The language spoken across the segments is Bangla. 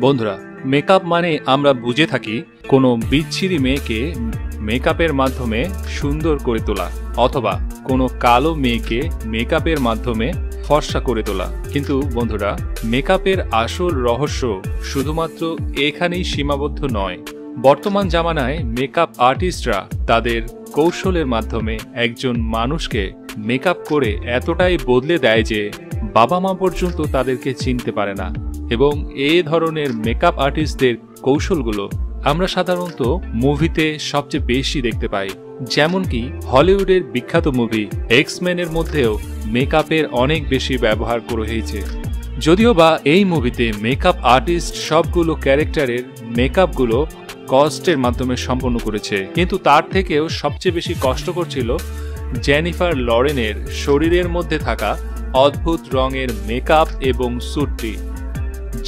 বন্ধুরা, মেকআপ মানে আমরা বুঝে থাকি কোনো বিচ্ছিরি মেয়েকে মেকআপের মাধ্যমে সুন্দর করে তোলা, অথবা কোনো কালো মেয়েকে মেকআপের মাধ্যমে ফর্সা করে তোলা। কিন্তু বন্ধুরা, মেকআপের আসল রহস্য শুধুমাত্র এখানেই সীমাবদ্ধ নয়। বর্তমান জামানায় মেকআপ আর্টিস্টরা তাদের কৌশলের মাধ্যমে একজন মানুষকে মেকআপ করে এতটাই বদলে দেয় যে বাবা মা পর্যন্ত তাদেরকে চিনতে পারে না। এবং এই ধরনের মেকআপ আর্টিস্টদের কৌশলগুলো আমরা সাধারণত মুভিতে সবচেয়ে বেশি দেখতে পাই। যেমন কি হলিউডের বিখ্যাত মুভি এক্সম্যানের মধ্যেও মেকআপের অনেক বেশি ব্যবহার করা হয়েছে। যদিও বা এই মুভিতে মেকআপ আর্টিস্ট সবগুলো ক্যারেক্টারের মেকআপগুলো কস্টের মাধ্যমে সম্পন্ন করেছে, কিন্তু তার থেকেও সবচেয়ে বেশি কষ্টকর ছিল জেনিফার লরেনের শরীরের মধ্যে থাকা অদ্ভুত রঙের মেকআপ এবং স্যুটটি।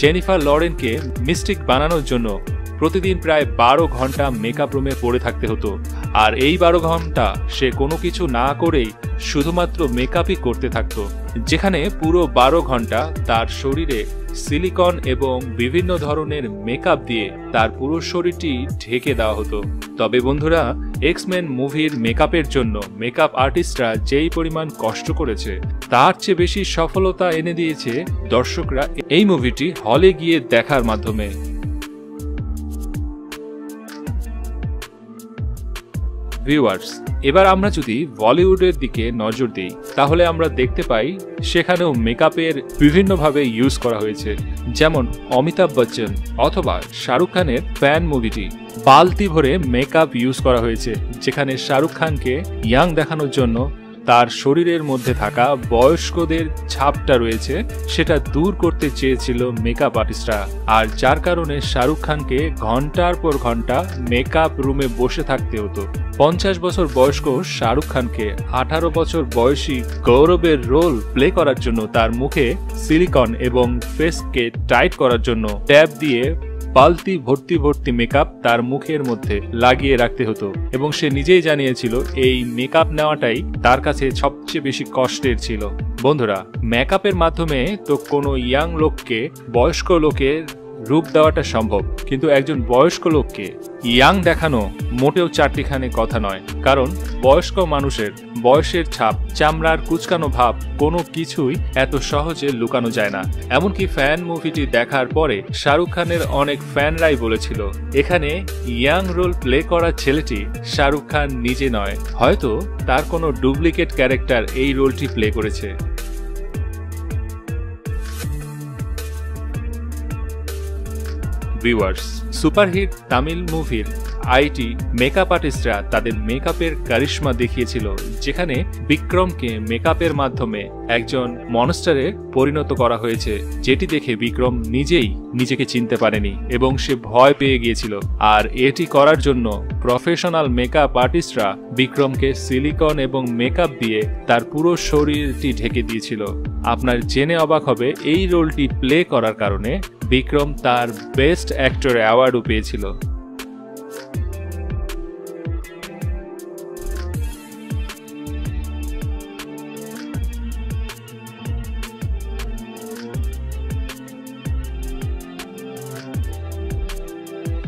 জেনিফার লরেনকে মিস্টিক বানানোর জন্য প্রতিদিন প্রায় 12 ঘন্টা মেকআপ রুমে পড়ে থাকতে হতো, আর এই 12 ঘন্টা সে কোনো কিছু না করেই শুধুমাত্র মেকআপই করতে থাকতো, যেখানে পুরো 12 ঘন্টা তার শরীরে সিলিকন এবং বিভিন্ন ধরনের মেকআপ দিয়ে তার পুরো শরীরটি ঢেকে দেওয়া হতো। তবে বন্ধুরা, এক্সম্যান মুভির মেকআপের জন্য মেকআপ আর্টিস্টরা যেই পরিমাণ কষ্ট করেছে তার চেয়ে বেশি সফলতা এনে দিয়েছে দর্শকরা এই মুভিটি হলে গিয়ে দেখার মাধ্যমে। ভিউয়ার্স, এবার আমরা যদি বলিউডের দিকে নজর দিই তাহলে আমরা দেখতে পাই সেখানেও মেকআপের বিভিন্নভাবে ইউজ করা হয়েছে। যেমন অমিতাভ বচ্চন অথবা শাহরুখ খানের ফ্যান মুভিটি বালতি ভরে মেকআপ ইউজ করা হয়েছে, যেখানে শাহরুখ খানকে ইয়াং দেখানোর জন্য তার শরীরের মধ্যে থাকা বয়স্কদের ছাপটা রয়েছে সেটা দূর করতে চেয়েছিল মেকআপ আর্টিস্টরা, আর যার কারণে শাহরুখ খানকে ঘন্টার পর ঘন্টা মেকআপ রুমে বসে থাকতে হতো। 50 বছর বয়স্ক শাহরুখ খানকে 18 বছর বয়সী গৌরবের রোল প্লে করার জন্য তার মুখে সিলিকন এবং ফেসকে টাইট করার জন্য ট্যাব দিয়ে বালতি ভর্তি ভর্তি মেকআপ তার মুখের মধ্যে লাগিয়ে রাখতে হতো, এবং সে নিজেই জানিয়েছিল এই মেকআপ নেওয়াটাই তার কাছে সবচেয়ে বেশি কষ্টের ছিল। বন্ধুরা, মেকআপের মাধ্যমে তো কোনো ইয়াং লোককে বয়স্ক লোকের রূপ দেওয়াটা সম্ভব, কিন্তু একজন বয়স্ক লোককে ইয়াং দেখানো মোটেও চারটিখানে কথা নয়, কারণ বয়স্ক মানুষের বয়সের ছাপ, চামড়ার কুচকানো ভাব কোনো কিছুই এত সহজে লুকানো যায় না। এমনকি ফ্যান মুভিটি দেখার পরে শাহরুখ খানের অনেক ফ্যানরাই বলেছিল এখানে ইয়াং রোল প্লে করা ছেলেটি শাহরুখ খান নিজে নয়, হয়তো তার কোনো ডুপ্লিকেট ক্যারেক্টার এই রোলটি প্লে করেছে। ভিউয়ার্স, সুপারহিট তামিল মুভির আইটি মেকআপ আর্টিস্টরা তাদের মেকআপের কারিশমা দেখিয়েছিল, যেখানে বিক্রমকে মেকআপের মাধ্যমে একজন মনস্টারে পরিণত করা হয়েছে, যেটি দেখে বিক্রম নিজেই নিজেকে চিনতে পারেনি এবং সে ভয় পেয়ে গিয়েছিল। আর এটি করার জন্য প্রফেশনাল মেকআপ আর্টিস্টরা বিক্রমকে সিলিকন এবং মেকআপ দিয়ে তার পুরো শরীরটি ঢেকে দিয়েছিল। আপনার জেনে অবাক হবে এই রোলটি প্লে করার কারণে বিক্রম তার বেস্ট অ্যাক্টর অ্যাওয়ার্ডও পেয়েছিল।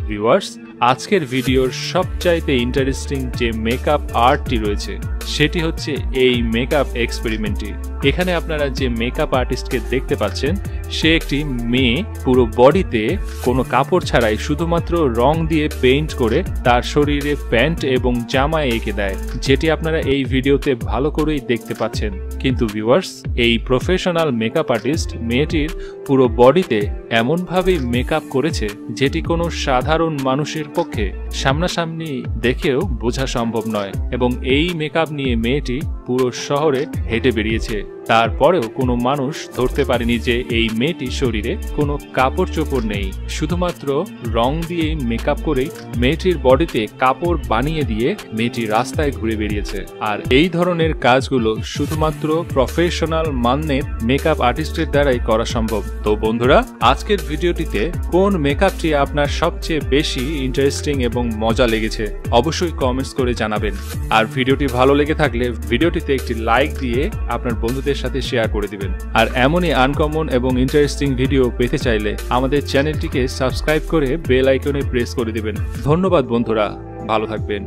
ভিউয়ার্স, আজকের ভিডিওর সবচাইতে ইন্টারেস্টিং যে মেকআপ আর্টটি রয়েছে সেটি হচ্ছে এই মেকআপ এক্সপেরিমেন্টটি। এখানে আপনারা যে মেকআপ আর্টিস্টকে দেখতে পাচ্ছেন সে একটি মেয়ে পুরো বডিতে কোনো কাপড় ছাড়াই শুধুমাত্র রং দিয়ে পেইন্ট করে তার শরীরে প্যান্ট এবং জামা এঁকে দেয়, যেটি আপনারা এই ভিডিওতে ভালো করেই দেখতে পাচ্ছেন। কিন্তু ভিউয়ার্স, এই প্রফেশনাল মেকআপ আর্টিস্ট মেয়েটির পুরো বডিতে এমনভাবেই মেকআপ করেছে যেটি কোনো সাধারণ মানুষের পক্ষে সামনাসামনি দেখেও বোঝা সম্ভব নয়, এবং এই মেকআপ নিয়ে মেয়েটি পুরো শহরে হেঁটে বেরিয়েছে। তারপরেও কোনো মানুষ ধরতে পারেনি যে এই মেয়েটির শরীরে কোনো কাপড় চোপড় নেই, শুধুমাত্র রং দিয়ে মেকআপ করেই মেয়েটির বডিতে কাপড় বানিয়ে দিয়ে মেয়েটি রাস্তায় ঘুরে বেরিয়েছে। আর এই ধরনের কাজগুলো শুধুমাত্র প্রফেশনাল মানের মেকআপ আর্টিস্টের দ্বারাই করা সম্ভব। তো বন্ধুরা, আজকের ভিডিওটিতে কোন মেকআপটি আপনার সবচেয়ে বেশি ইন্টারেস্টিং এবং মজা লেগেছে অবশ্যই কমেন্টস করে জানাবেন। আর ভিডিওটি ভালো লেগে থাকলে ভিডিওটি ভিডিওটিতে একটি লাইক দিয়ে আপনার বন্ধুদের সাথে শেয়ার করে দিবেন। আর এমনই আনকমন এবং ইন্টারেস্টিং ভিডিও পেতে চাইলে আমাদের চ্যানেলটিকে সাবস্ক্রাইব করে বেল আইকনে প্রেস করে দিবেন। ধন্যবাদ বন্ধুরা, ভালো থাকবেন।